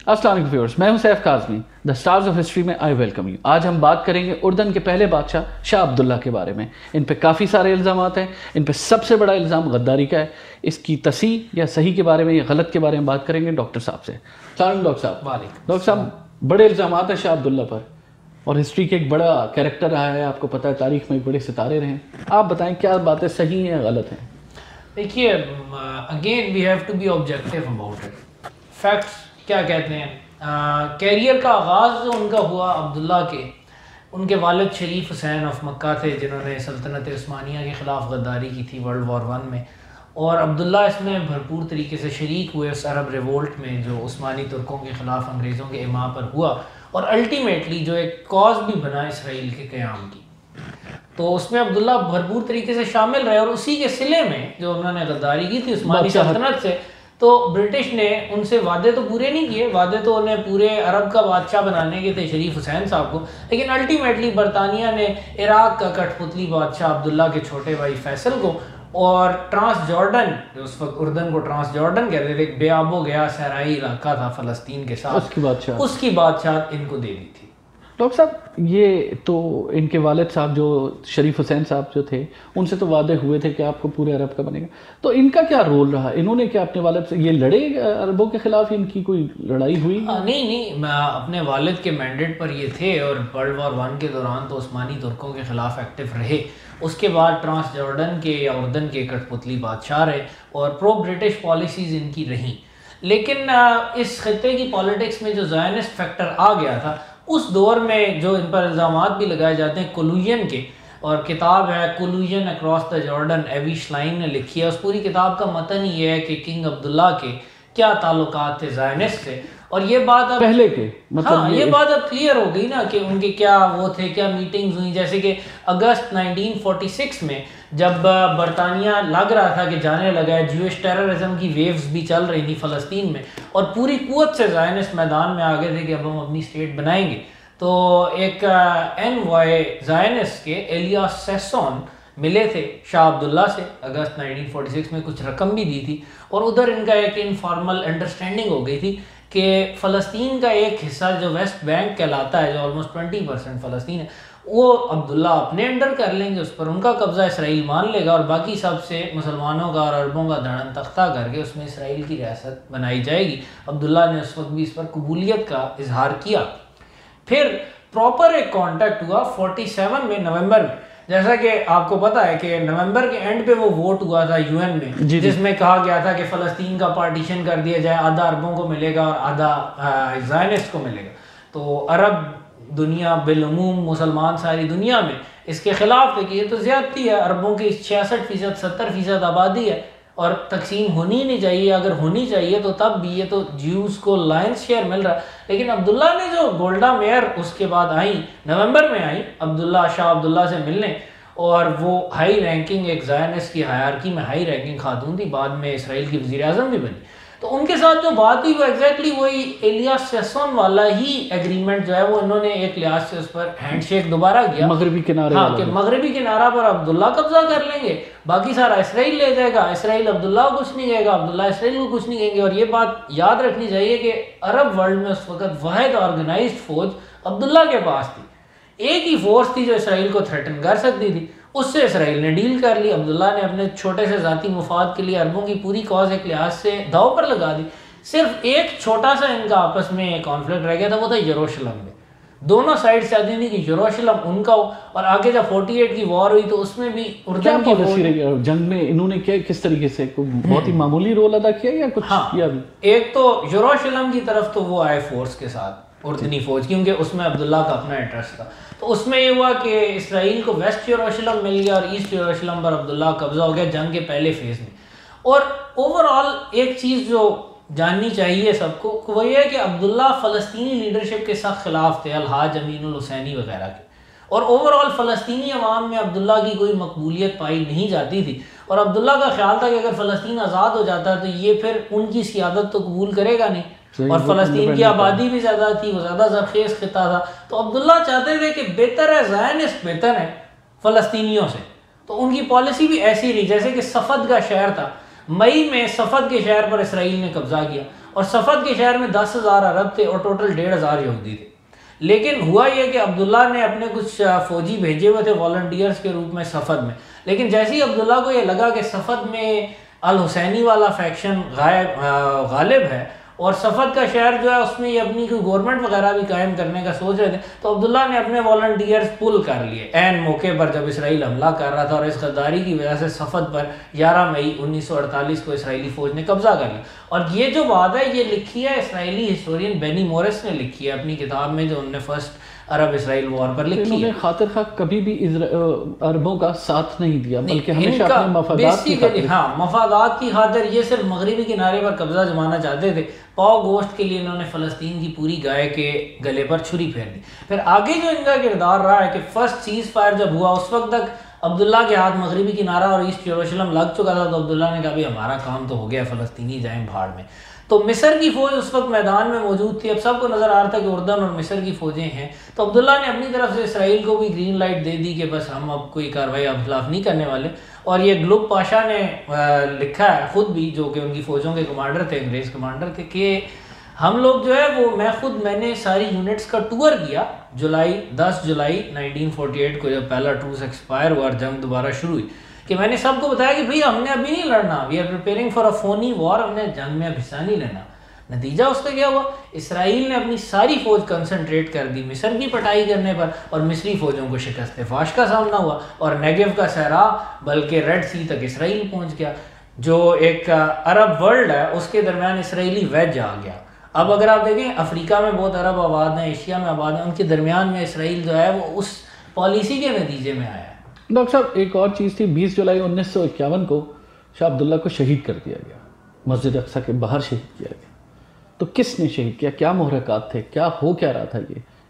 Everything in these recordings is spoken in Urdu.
السلام علیکم ویورز، میں ہوں Saif Kazmi, the stars of history میں آئی ویلکم یو۔ آج ہم بات کریں گے اردن کے پہلے بادشاہ شاہ عبداللہ کے بارے میں۔ ان پہ کافی سارے الزامات ہیں، ان پہ سب سے بڑا الزام غداری کا ہے۔ اس کی تصحیح یا صحیح کے بارے میں یا غلط کے بارے میں بات کریں گے ڈاکٹر صاحب سے۔ السلام علیکم ڈاکٹر صاحب۔ ڈاکٹر صاحب، بڑے الزامات ہیں شاہ عبداللہ پر، اور ہسٹری کے ایک بڑا کیریکٹر رہا ہے، آپ کو پتہ ہے تاریخ میں بڑے ستارے رہے ہیں۔ آپ بتائیں کیا باتیں صحیح ہیں یا غلط ہیں؟ دیکھیے، again we have to be objective about it. Facts کیا کہتے ہیں؟ کیریئر کا آغاز جو ان کا ہوا عبداللہ کے، ان کے والد شریف حسین آف مکہ تھے جنہوں نے سلطنت عثمانیہ کے خلاف غداری کی تھی ورلڈ وار 1 میں، اور عبداللہ اس میں بھرپور طریقے سے شریک ہوئے اس عرب ریولٹ میں جو عثمانی ترکوں کے خلاف انگریزوں کے اماں پر ہوا، اور الٹیمیٹلی جو ایک کاز بھی بنا اسرائیل کے قیام کی۔ تو اس میں عبداللہ بھرپور طریقے سے شامل رہے، اور اسی کے صلے میں جو انہوں نے غداری کی تھی عثمانی سلطنت سے، تو برٹش نے ان سے وعدے تو پورے نہیں کیے، وعدے تو انہیں پورے عرب کا بادشاہ بنانے کے تھے شریف حسین صاحب کو، لیکن الٹیمیٹلی برطانیہ نے عراق کا کٹ پتلی بادشاہ عبداللہ کے چھوٹے بھائی فیصل کو، اور ٹرانس جارڈن، جو اس وقت اردن کو ٹرانس جارڈن کہتے تھے، ایک بے آب و گیا صحرائی علاقہ تھا فلسطین کے ساتھ، اس کی بادشاہت ان کو دے دی تھی۔ ڈاکٹر صاحب، یہ تو ان کے والد صاحب جو شریف حسین صاحب جو تھے، ان سے تو وعدے ہوئے تھے کہ آپ کو پورے عرب کا بنے گا، تو ان کا کیا رول رہا؟ انہوں نے کیا اپنے والد سے یہ لڑے عربوں کے خلاف؟ ان کی کوئی لڑائی ہوئی؟ نہیں، اپنے والد کے مینڈیٹ پر یہ تھے، اور ورلڈ وار 1 کے دوران تو عثمانی ترکوں کے خلاف ایکٹیو رہے۔ اس کے بعد ٹرانس جارڈن کے یا اردن کے کٹ پتلی بادشاہ رہے، اور پرو برٹش پالیسیز ان کی رہیں۔ لیکن اس خطے کی پالیٹکس میں جو زائنسٹ فیکٹر آ گیا تھا، اس دور میں جو ان پر الزامات بھی لگائے جاتے ہیں کولوین کے، اور کتاب ہے کولوین اکراس دا جارڈن، ایوی شلائن نے لکھی ہے۔ اس پوری کتاب کا متن یہ ہے کہ کنگ عبداللہ کے کیا تعلقات تھے زائنسٹ سے، اور یہ بات اب پہلے کے ہاں یہ بات اب کلیئر ہو گئی نا کہ ان کے کیا وہ تھے، کیا میٹنگز ہوئی۔ جیسے کہ اگست 1946 میں جب برطانیہ لگ رہا تھا کہ جانے لگا ہے، جیوش ٹیررزم کی ویوز بھی چل رہی تھی فلسطین میں، اور پوری قوت سے زائنسٹ میدان میں آگے تھے کہ اب ہم اپنی اسٹیٹ بنائیں گے، تو ایک NY زائنسٹ کے ایلیاس سیسون ملے تھے شاہ عبداللہ سے اگست 1946 میں، کچھ رقم بھی دی تھی، اور ادھر ان کا ایک انفارمل انڈرسٹینڈنگ ہو گئی تھی کہ فلسطین کا ایک حصہ جو ویسٹ بینک کہلاتا ہے، جو آلموسٹ 20% فلسطین ہے، وہ عبداللہ اپنے انڈر کر لیں گے، اس پر ان کا قبضہ اسرائیل مان لے گا، اور باقی سب سے مسلمانوں کا اور عربوں کا دھڑن تختہ کر کے اس میں اسرائیل کی ریاست بنائی جائے گی۔ عبداللہ نے اس وقت بھی اس پر قبولیت کا اظہار کیا۔ پھر پراپر ایک کانٹیکٹ ہوا 47 میں نومبر میں، جیسا کہ آپ کو پتا ہے کہ نومبر کے اینڈ پہ وہ ووٹ ہوا تھا UN میں، جس میں کہا گیا تھا کہ فلسطین کا پارٹیشن کر دیا جائے، آدھا عربوں کو ملے گا اور آدھا زائنسٹ کو ملے گا۔ تو عرب دنیا بالعموم، مسلمان ساری دنیا میں اس کے خلاف تھے کہ یہ تو زیادتی ہے، عربوں کی 66% 70% آبادی ہے، اور تقسیم ہونی نہیں چاہیے، اگر ہونی چاہیے تو تب بھی، یہ تو جیوز کو لائنس شیئر مل رہا ہے۔ لیکن عبداللہ نے جو گولڈا میئر اس کے بعد آئیں، نومبر میں آئیں عبداللہ شاہ عبداللہ سے ملنے، اور وہ ہائی رینکنگ ایک زائنسٹ کی ہائرارکی میں ہائی رینکنگ خاتون تھی، بعد میں اسرائیل کی وزیر اعظم بھی بنی۔ تو ان کے ساتھ جو بات ہوئی وہ ایگزیکٹلی وہی ایلیاس سیسون والا ہی ایگریمنٹ جو ہے، وہ انہوں نے ایک لحاظ سے اس پر ہینڈ شیک دوبارہ کیا، مغربی کنارے، ہاں، کہ مغربی کنارہ پر عبداللہ قبضہ کر لیں گے، باقی سارا اسرائیل لے جائے گا، اسرائیل عبداللہ کو کچھ نہیں کہے گا، عبداللہ اسرائیل کو کچھ نہیں کہیں گے۔ اور یہ بات یاد رکھنی چاہیے کہ عرب ورلڈ میں اس وقت واحد آرگنائزڈ فوج عبداللہ کے پاس تھی، ایک ہی فورس تھی جو اسرائیل کو تھریٹن کر سکتی تھی، اس سے اسرائیل نے ڈیل کر لی۔ عبداللہ نے اپنے چھوٹے سے ذاتی مفاد کے لیے عربوں کی پوری کاز ایک لحاظ سے داؤ پر لگا دی۔ صرف ایک چھوٹا سا ان کا آپس میں کانفلکٹ رہ گیا تھا، وہ تھا یروشلم میں۔ دونوں سائڈ چاہتی تھی کہ یروشلم ان کا ہو، اور آگے جب 48 کی وار ہوئی تو اس میں بھی اردن کی پالیسی رہی جنگ میں، انہوں نے کیا کس طریقے سے بہت ہی معمولی رول ادا کیا یا کچھ کیا بھی؟ ایک تو یروشلم کی طرف تو وہ آئے فورس کے ساتھ، اردنی فوج، کیونکہ اس میں عبداللہ کا اپنا انٹرسٹ تھا۔ تو اس میں یہ ہوا کہ اسرائیل کو ویسٹ یروشلم مل گیا، اور ایسٹ یروشلم پر عبداللہ قبضہ ہو گیا جنگ کے پہلے فیز میں۔ اور اوور آل ایک چیز جو جاننی چاہیے سب کو، وہ یہ ہے کہ عبداللہ فلسطینی لیڈرشپ کے سخت خلاف تھے، الحاج امین الحسینی وغیرہ کے، اور اوور آل فلسطینی عوام میں عبداللہ کی کوئی مقبولیت پائی نہیں جاتی تھی، اور عبداللہ کا خیال تھا کہ اگر فلسطین آزاد ہو جاتا ہے تو یہ پھر ان کی سیادت تو قبول کرے گا نہیں، اور فلسطین کی آبادی بھی زیادہ تھی، وہ زیادہ زرخیز خطہ تھا، تو عبداللہ چاہتے تھے کہ بہتر ہے زائنسٹ بہتر ہے فلسطینیوں سے، تو ان کی پالیسی بھی ایسی رہی جیسے کہ صفد کا شہر تھا، مئی میں صفد کے شہر پر اسرائیل نے قبضہ کیا، اور صفد کے شہر میں 10,000 عرب تھے اور ٹوٹل 1,500 یہودی تھے. لیکن ہوا یہ کہ عبداللہ نے اپنے کچھ فوجی بھیجے ہوئے تھے والنٹیئرز کے روپ میں صفد میں، لیکن جیسے ہی عبداللہ کو یہ لگا کہ صفد میں الحسینی والا فیکشن غالب ہے اور صفد کا شہر جو ہے اس میں یہ اپنی کوئی گورنمنٹ وغیرہ بھی قائم کرنے کا سوچ رہے تھے، تو عبداللہ نے اپنے والنٹیئرز پل کر لیے عین موقع پر جب اسرائیل حملہ کر رہا تھا، اور اس غداری کی وجہ سے صفد پر 11 مئی 1948 کو اسرائیلی فوج نے قبضہ کر لیا. اور یہ جو بات ہے یہ لکھی ہے اسرائیلی ہسٹورین بینی مورس نے لکھی ہے اپنی کتاب میں، جو انہوں نے فرسٹ عرب اسرائیل وار پر لکھی ہے. انہوں نے خاطر خواہ کبھی بھی عربوں کا ساتھ نہیں دیا، بلکہ ہمیشہ اپنے مفادات کی خاطر، ہاں مفادات کی خاطر یہ صرف مغربی کنارے پر قبضہ جمانا چاہتے تھے. پاؤ گوشت کے لیے انہوں نے فلسطین کی پوری گائے کے گلے پر چھری پھیر دی. پھر آگے جو ان کا کردار رہا ہے کہ فرسٹ سیز فائر جب ہوا اس وقت تک عبداللہ کے ہاتھ مغربی کنارہ اور ایسٹ یروشلم لگ چکا تھا، تو عبداللہ نے کہا بھی ہمارا کام تو ہو گیا، فلسطینی جائیں بھاڑ میں. تو مصر کی فوج اس وقت میدان میں موجود تھی. اب سب کو نظر آ رہا تھا کہ اردن اور مصر کی فوجیں ہیں، تو عبداللہ نے اپنی طرف سے اسرائیل کو بھی گرین لائٹ دے دی کہ بس ہم اب کوئی کارروائی آپ خلاف نہیں کرنے والے. اور یہ گلوب پاشا نے لکھا ہے خود بھی، جو کہ ان کی فوجوں کے کمانڈر تھے، انگریز کمانڈر تھے، کہ ہم لوگ جو ہے وہ میں نے ساری یونٹس کا ٹور کیا 10 جولائی 1948 کو جب پہلا ٹروس ایکسپائر ہوا اور جنگ دوبارہ شروع ہوئی، کہ میں نے سب کو بتایا کہ بھئی ہم نے ابھی نہیں لڑنا، we are preparing for a phony war, ہم نے جنگ میں اب حصہ نہیں لینا. نتیجہ اس کا کیا ہوا؟ اسرائیل نے اپنی ساری فوج کنسنٹریٹ کر دی مصر کی پٹائی کرنے پر، اور مصری فوجوں کو شکست فاش کا سامنا ہوا، اور نیگیو کا صحرا بلکہ ریڈ سی تک اسرائیل پہنچ گیا. جو ایک عرب ورلڈ ہے اس کے درمیان اسرائیلی ویج آ گیا. اب اگر آپ دیکھیں افریقہ میں بہت عرب آباد ہیں، ایشیا میں آباد ہیں، ان کے درمیان میں اسرائیل جو ہے وہ اس پالیسی کے نتیجے میں آیا ہے. ڈاکٹر صاحب ایک اور چیز تھی، 20 جولائی 1951 کو شاہ عبداللہ کو شہید کر دیا گیا، مسجد اقصیٰ کے باہر شہید کیا گیا. تو کس نے شہید کیا؟ کیا محرکات تھے؟ کیا ہو کیا رہا تھا؟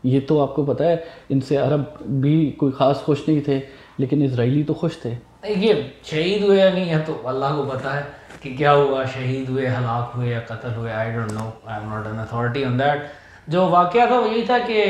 یہ تو آپ کو پتہ ہے، ان سے عرب بھی کوئی خاص خوش نہیں تھے، لیکن اسرائیلی تو خوش تھے. یہ شہید ہوئے یا نہیں ہے تو اللہ کو پتہ ہے کہ کیا ہوا، شہید ہوئے، ہلاک ہوئے یا قتل ہوئے، I don't know, I am not an authority on that. جو واقعہ تھا وہ یہی تھا کہ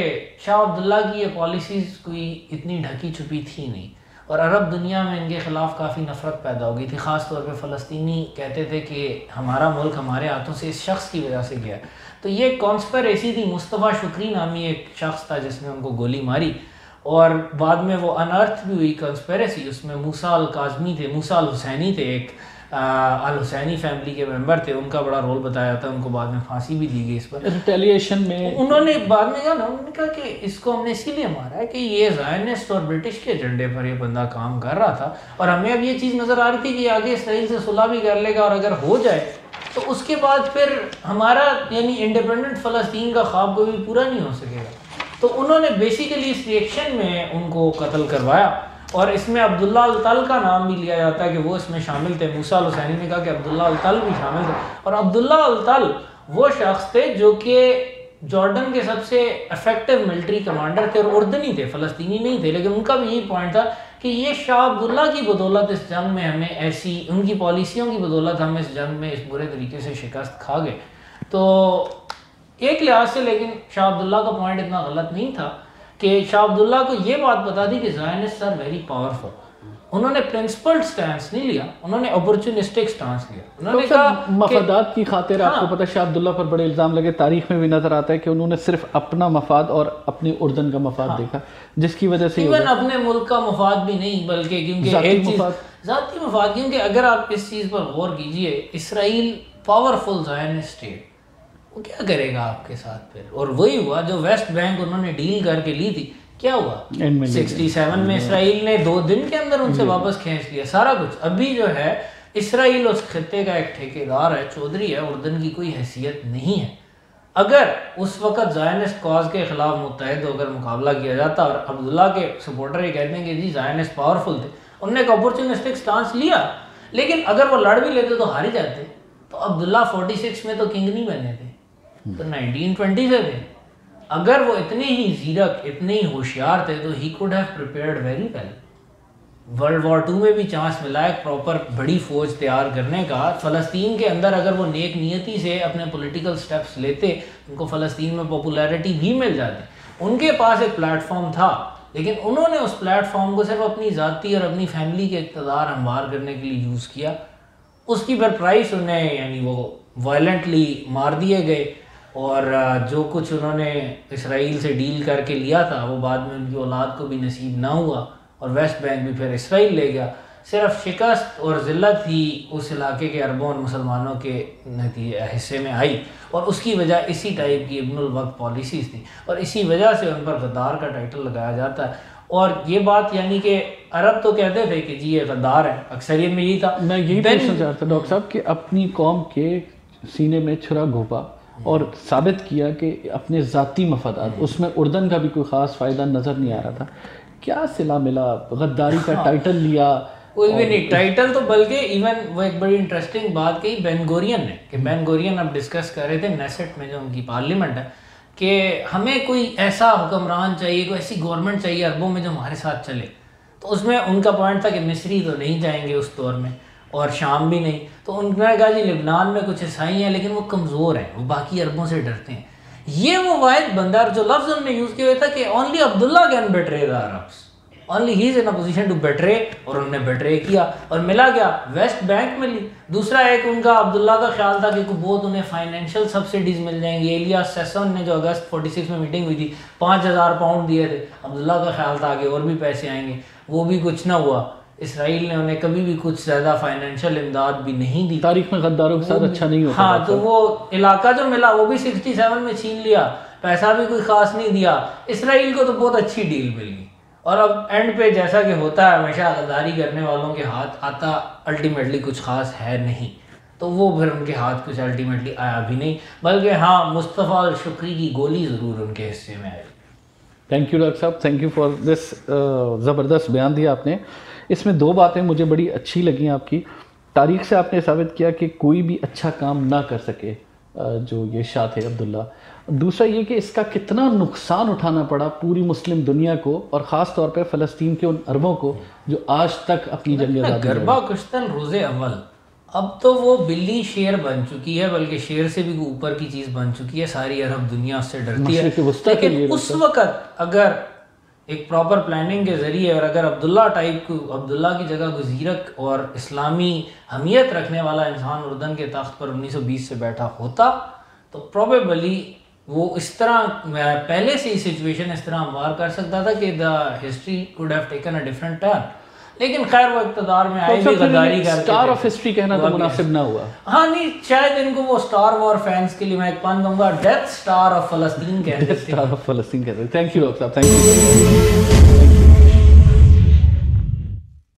شاہ عبداللہ کی یہ پالیسیز کوئی اتنی ڈھکی چھپی تھی نہیں، اور عرب دنیا میں ان کے خلاف کافی نفرت پیدا ہو گئی تھی. خاص طور پہ فلسطینی کہتے تھے کہ ہمارا ملک ہمارے ہاتھوں سے اس شخص کی وجہ سے گیا. تو یہ کانسپریسی تھی. مصطفیٰ شکری نامی ایک شخص تھا جس نے ان کو گولی ماری، اور بعد میں وہ انرتھ بھی ہوئی کنسپیریسی. اس میں موسیٰ الکاظمی تھے، موسیٰ الحسینی تھے، ایک الحسینی فیملی کے ممبر تھے، ان کا بڑا رول بتایا جاتا ہے. ان کو بعد میں پھانسی بھی دی گئی اس پر ریٹیلیشن میں. انہوں نے بعد میں کہا نا، انہوں نے کہا کہ اس کو ہم نے اسی لیے مارا ہے کہ یہ زائنسٹ اور برٹش کے ایجنڈے پر یہ بندہ کام کر رہا تھا، اور ہمیں اب یہ چیز نظر آ رہی تھی کہ یہ آگے اسرائیل سے صلح بھی کر لے گا، اور اگر ہو جائے تو اس کے بعد پھر ہمارا یعنی انڈیپینڈنٹ فلسطین کا خواب کوئی بھی پورا نہیں ہو سکے گا. تو انہوں نے بیسیکلی اس ریئیکشن میں ان کو قتل کروایا، اور اس میں عبداللہ الطل کا نام بھی لیا جاتا ہے کہ وہ اس میں شامل تھے. موسیٰ الحسینی نے کہا کہ عبداللہ الطل بھی شامل تھے، اور عبداللہ الطل وہ شخص تھے جو کہ جارڈن کے سب سے افیکٹو ملٹری کمانڈر تھے، اور اردنی تھے، فلسطینی نہیں تھے. لیکن ان کا بھی یہی پوائنٹ تھا کہ یہ شاہ عبداللہ کی بدولت اس جنگ میں ہمیں ایسی، ان کی پالیسیوں کی بدولت ہم اس جنگ میں اس برے طریقے سے شکست کھا گئے. تو ایک لحاظ سے لیکن شاہ عبداللہ کا پوائنٹ اتنا غلط نہیں تھا کہ شاہ عبداللہ کو یہ بات بتا دی کہ زائنسٹ آر ویری پاورفل. انہوں نے پرنسپلڈ سٹانس نہیں لیا، انہوں نے اپورچونسٹک سٹانس لیا. انہوں نے کہا مفادات کی خاطر. آپ کو پتہ شاہ عبداللہ پر بڑے الزام لگے، تاریخ میں بھی نظر آتا ہے کہ انہوں نے صرف اپنا مفاد اور اپنے اردن کا مفاد دیکھا، جس کی وجہ سے ایون اپنے ملک کا مفاد بھی نہیں بلکہ کیونکہ ایک چیز ذاتی مفاد. کیونکہ اگر آپ اس چیز پر غور کیجئے، اسرائیل پاورفل زائنسٹ اسٹیٹ، وہ کیا کرے گا آپ کے ساتھ پھر؟ اور وہی ہوا جو ویسٹ بینک انہوں نے ڈیل کر کے لی تھی. کیا ہوا 67 میں اسرائیل نے 2 دن کے اندر ان سے واپس کھینچ لیا سارا کچھ. ابھی جو ہے اسرائیل اس خطے کا ایک ٹھیکیدار ہے، چودھری ہے، اردن کی کوئی حیثیت نہیں ہے. اگر اس وقت زائنسٹ کاز کے خلاف متحد ہو کر مقابلہ کیا جاتا، اور عبداللہ کے سپورٹر یہ کہتے ہیں کہ جی زائنسٹ پاورفل تھے، انہوں نے ایک اپورچونسٹک سٹانس لیا، لیکن اگر وہ لڑ بھی لیتے تو ہار ہی جاتے. تو عبداللہ 46 میں تو کنگ نہیں بنے تھے، تو 1920 سے تھے. اگر وہ اتنے ہی زیرک، اتنے ہی ہوشیار تھے تو he could have prepared very well. World war 2 میں بھی چانس ملا ایک پراپر بڑی فوج تیار کرنے کا. فلسطین کے اندر اگر وہ نیک نیتی سے اپنے پولیٹیکل سٹیپس لیتے، ان کو فلسطین میں پاپولیرٹی بھی مل جاتی. ان کے پاس ایک پلیٹ فارم تھا لیکن انہوں نے اس پلیٹ فارم کو صرف اپنی ذاتی اور اپنی فیملی کے اقتدار ہموار کرنے کے لیے یوز کیا. اس کی پھر پرائس انہیں یعنی وہ وائلنٹلی مار دیے گئے, اور جو کچھ انہوں نے اسرائیل سے ڈیل کر کے لیا تھا وہ بعد میں ان کی اولاد کو بھی نصیب نہ ہوا, اور ویسٹ بینک بھی پھر اسرائیل لے گیا. صرف شکست اور ذلت ہی اس علاقے کے عربوں اور مسلمانوں کے حصے میں آئی, اور اس کی وجہ اسی ٹائپ کی ابن الوقت پالیسیز تھیں, اور اسی وجہ سے ان پر غدار کا ٹائٹل لگایا جاتا ہے. اور یہ بات یعنی کہ عرب تو کہتے تھے کہ جی یہ غدار ہے, اکثریت میں یہی تھا. میں یہی پوچھنا چاہتا ہوں ڈاکٹر صاحب کہ اپنی قوم کے سینے میں چھرا گھونپا اور ثابت کیا کہ اپنے ذاتی مفادات, اس میں اردن کا بھی کوئی خاص فائدہ نظر نہیں آ رہا تھا, کیا صلہ ملا, غداری کا ٹائٹل لیا؟ کوئی بھی نہیں ٹائٹل تو, بلکہ ایون وہ ایک بڑی انٹرسٹنگ بات کہی بین گورین نے, کہ بین گورین اب ڈسکس کر رہے تھے نیسٹ میں جو ان کی پارلیمنٹ ہے, کہ ہمیں کوئی ایسا حکمران چاہیے, کوئی ایسی گورنمنٹ چاہیے عربوں میں جو ہمارے ساتھ چلے. تو اس میں ان کا پوائنٹ تھا کہ مصری تو نہیں جائیں گے اس دور میں, اور شام بھی نہیں. تو انہوں نے کہا جی لبنان میں کچھ عیسائی ہیں لیکن وہ کمزور ہیں, وہ باقی عربوں سے ڈرتے ہیں. یہ وہ واحد بندہ جو لفظ انہوں نے یوز کیا ہوا تھا کہ only Abdullah can betray the Arabs, only he is in a position to betray, اور انہوں نے بیٹرے کیا. اور ملا کیا, ویسٹ بینک ملی. دوسرا ایک ان کا عبداللہ کا خیال تھا کہ بہت انہیں فائنینشیل سبسڈیز مل جائیں گی. ایلیاس سیسون نے جو اگست 46 میں میٹنگ ہوئی تھی 5,000 پاؤنڈ دیے تھے, عبداللہ کا خیال تھا کہ اور بھی پیسے آئیں گے, وہ بھی کچھ نہ ہوا. اسرائیل نے انہیں کبھی بھی کچھ زیادہ فائنینشیل امداد بھی نہیں دی. تاریخ میں غداروں کے ساتھ اچھا نہیں ہوتا. ہاں, تو وہ علاقہ جو ملا وہ بھی 67 میں چھین لیا, پیسہ بھی کوئی خاص نہیں دیا. اسرائیل کو تو بہت اچھی ڈیل مل گئی. اور اب اینڈ پہ جیسا کہ ہوتا ہے ہمیشہ غداری کرنے والوں کے ہاتھ آتا الٹیمیٹلی کچھ خاص ہے نہیں, تو وہ پھر ان کے ہاتھ کچھ الٹیمیٹلی آیا بھی نہیں, بلکہ ہاں مصطفیٰ الشکری کی گولی ضرور ان کے حصے میں آئی. تھینک یو ڈاکٹر صاحب, تھینک یو فار دس زبردست بیان دیا آپ نے. اس میں 2 باتیں مجھے بڑی اچھی لگیں آپ کی. تاریخ سے آپ نے ثابت کیا کہ کوئی بھی اچھا کام نہ کر سکے جو یہ شاہ تھے عبداللہ. دوسرا یہ کہ اس کا کتنا نقصان اٹھانا پڑا پوری مسلم دنیا کو, اور خاص طور پہ فلسطین کے ان عربوں کو جو آج تک اپنی جنگ آزادی گربا کشتن روز اول, اب تو وہ بلی شیر بن چکی ہے, بلکہ شیر سے بھی اوپر کی چیز بن چکی ہے. ساری عرب دنیا اس سے ڈرتی ہے. لیکن اس وقت اگر ایک پراپر پلاننگ کے ذریعے, اور اگر عبداللہ ٹائپ کو, عبداللہ کی جگہ کو زیرک اور اسلامی حمیت رکھنے والا انسان اردن کے تخت پر 1920 سے بیٹھا ہوتا, تو پروبیبلی وہ اس طرح پہلے سے ہی سچویشن اس طرح ہموار کر سکتا تھا کہ the history could have taken a different turn. لیکن خیر وہ اقتدار میں آئے بھی غداری کر کے, سٹار آف ہسٹری کہنا تو مناسب نہ ہوا. ہاں نہیں, شاید ان کو وہ سٹار وار فینس کے لیے میں ایک پن کہوں گا, ڈیتھ سٹار آف فلسطین کہتے ہیں. تھینک یو ڈاکٹر صاحب, تھینک یو.